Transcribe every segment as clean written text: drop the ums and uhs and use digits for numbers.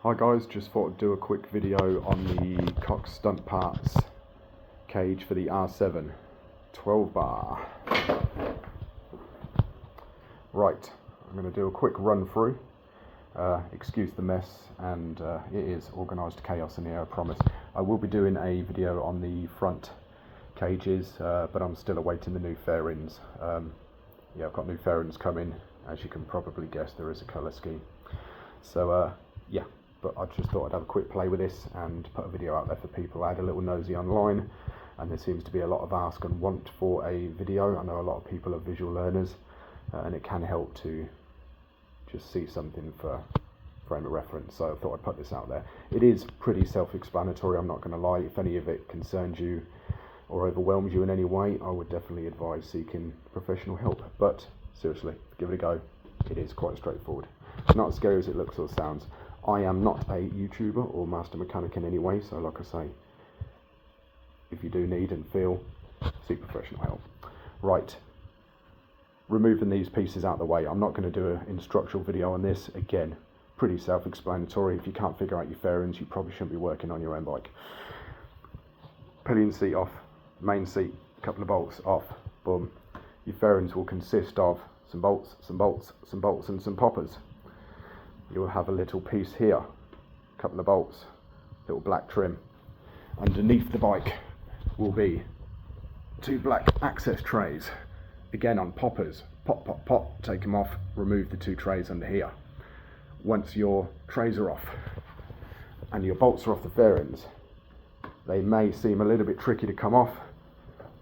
Hi guys, just thought I'd do a quick video on the Cox Stunt Parts cage for the R7 12 bar. Right, I'm going to do a quick run through. Excuse the mess, and it is organised chaos in here, I promise. I will be doing a video on the front cages, but I'm still awaiting the new fairings. Yeah, I've got new fairings coming. As you can probably guess, there is a colour scheme. So yeah, but I just thought I'd have a quick play with this and put a video out there for people. I had a little nosy online, and there seems to be a lot of ask and want for a video. I know a lot of people are visual learners, and it can help to just see something for frame of reference. So I thought I'd put this out there. It is pretty self-explanatory, I'm not going to lie. If any of it concerns you or overwhelms you in any way, I would definitely advise seeking professional help. But seriously, give it a go. It is quite straightforward. It's not as scary as it looks or sounds. I am not a YouTuber or master mechanic in any way, so like I say, if you do need and feel, seek professional help. Right, removing these pieces out of the way. I'm not going to do an instructional video on this. Again, pretty self-explanatory. If you can't figure out your fairings, you probably shouldn't be working on your own bike. Pillion seat off, main seat, a couple of bolts off, boom. Your fairings will consist of some bolts, some bolts, some bolts and some poppers. You'll have a little piece here, a couple of bolts, little black trim. Underneath the bike will be two black access trays, again on poppers. Pop, pop, pop, take them off, remove the two trays under here. Once your trays are off and your bolts are off the fairings, they may seem a little bit tricky to come off.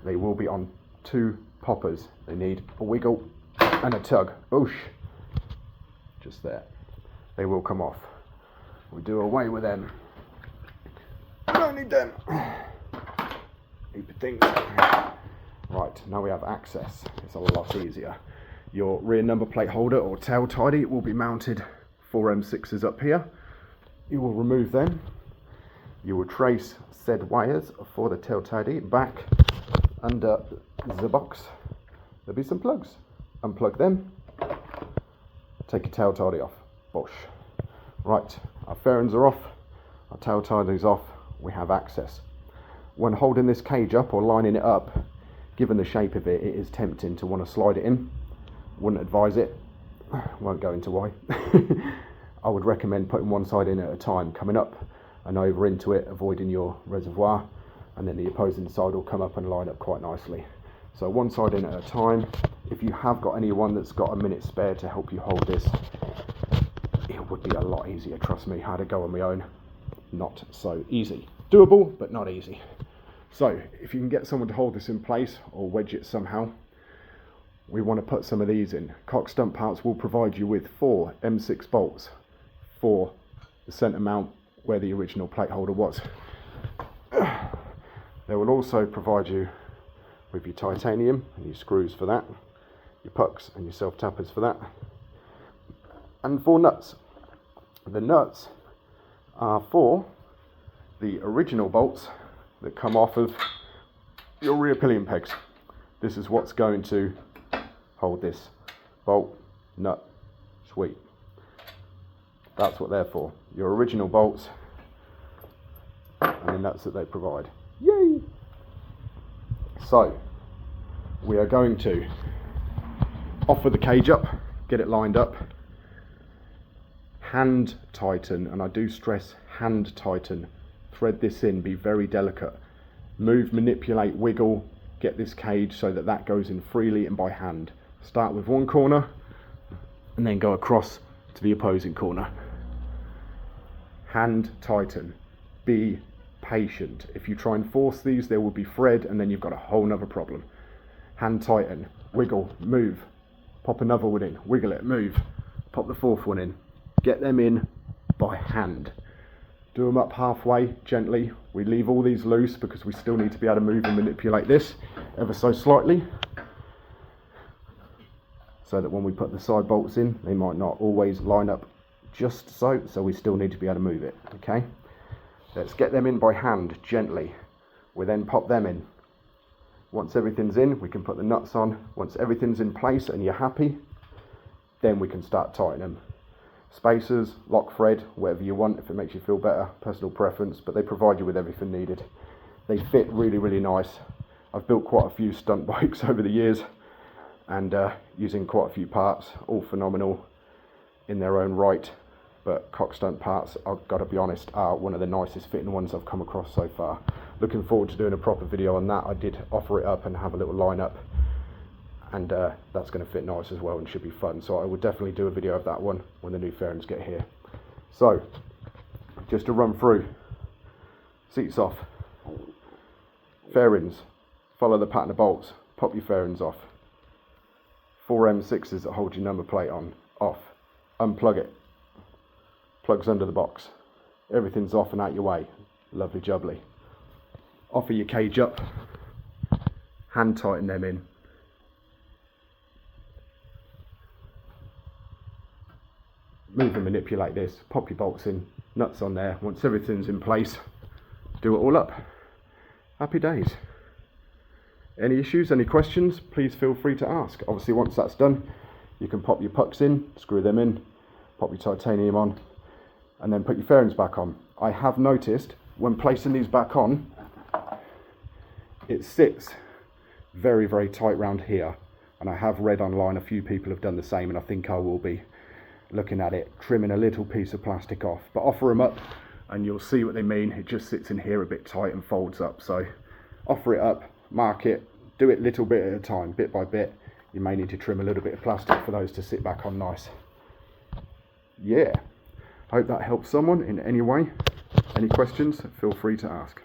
They will be on two poppers. They need a wiggle and a tug. Boosh. Just there. They will come off. We do away with them. We don't need them. Stupid things. Right, now we have access. It's a lot easier. Your rear number plate holder or tail tidy will be mounted 4 M6s up here. You will remove them. You will trace said wires for the tail tidy back under the box. There'll be some plugs. Unplug them. Take your tail tidy off. Bosh. Right, our fairings are off, our tail tidy's off, we have access. When holding this cage up or lining it up, given the shape of it, it is tempting to want to slide it in. Wouldn't advise it, won't go into why. I would recommend putting one side in at a time, coming up and over into it, avoiding your reservoir, and then the opposing side will come up and line up quite nicely. So one side in at a time. If you have got anyone that's got a minute spare to help you hold this, it would be a lot easier, trust me. Had to go on my own, not so easy. Doable, but not easy. So if you can get someone to hold this in place or wedge it somehow, we want to put some of these in. Cox Stunt Parts will provide you with 4 M6 bolts for the centre mount where the original plate holder was. They will also provide you with your titanium and your screws for that, your pucks and your self-tappers for that, and 4 nuts. The nuts are for the original bolts that come off of your rear pillion pegs. This is what's going to hold this bolt, nut, sweet. That's what they're for. Your original bolts and the nuts that they provide. Yay! So we are going to offer the cage up, get it lined up, hand tighten, and I do stress hand tighten, thread this in, be very delicate, move, manipulate, wiggle, get this cage so that that goes in freely and by hand. Start with one corner and then go across to the opposing corner. Hand tighten, be patient. If you try and force these, there will be thread and then you've got a whole nother problem. Hand tighten, wiggle, move, pop another one in, wiggle it, move, pop the fourth one in. Get them in by hand. Do them up halfway, gently. We leave all these loose because we still need to be able to move and manipulate this ever so slightly, so that when we put the side bolts in, they might not always line up just so we still need to be able to move it, okay? Let's get them in by hand, gently. We then pop them in. Once everything's in, we can put the nuts on. Once everything's in place and you're happy, then we can start tightening them. spacers, lock thread, whatever you want if it makes you feel better, personal preference, but they provide you with everything needed. They fit really, really nice. I've built quite a few stunt bikes over the years, and using quite a few parts, all phenomenal in their own right, but Cock Stunt parts, I've got to be honest, are one of the nicest fitting ones I've come across so far. Looking forward to doing a proper video on that. I did offer it up and have a little lineup, and that's going to fit nice as well and should be fun, so I will definitely do a video of that one when the new fairings get here. So just to run through: seats off, fairings, follow the pattern of bolts, pop your fairings off. 4 M6s that hold your number plate on, off. Unplug it, plugs under the box, everything's off and out your way, lovely jubbly. Offer your cage up, hand tighten them in. Move and manipulate this, pop your bolts in, nuts on there. Once everything's in place, do it all up. Happy days. Any issues, any questions, please feel free to ask. Obviously once that's done, you can pop your pucks in, screw them in, pop your titanium on, and then put your fairings back on. I have noticed when placing these back on, it sits very, very tight round here, and I have read online a few people have done the same, and I think I will be looking at it, trimming a little piece of plastic off, but offer them up and you'll see what they mean. It just sits in here a bit tight and folds up, so offer it up, mark it, do it little bit at a time, bit by bit. You may need to trim a little bit of plastic for those to sit back on nice. Yeah, hope that helps someone in any way. Any questions, feel free to ask.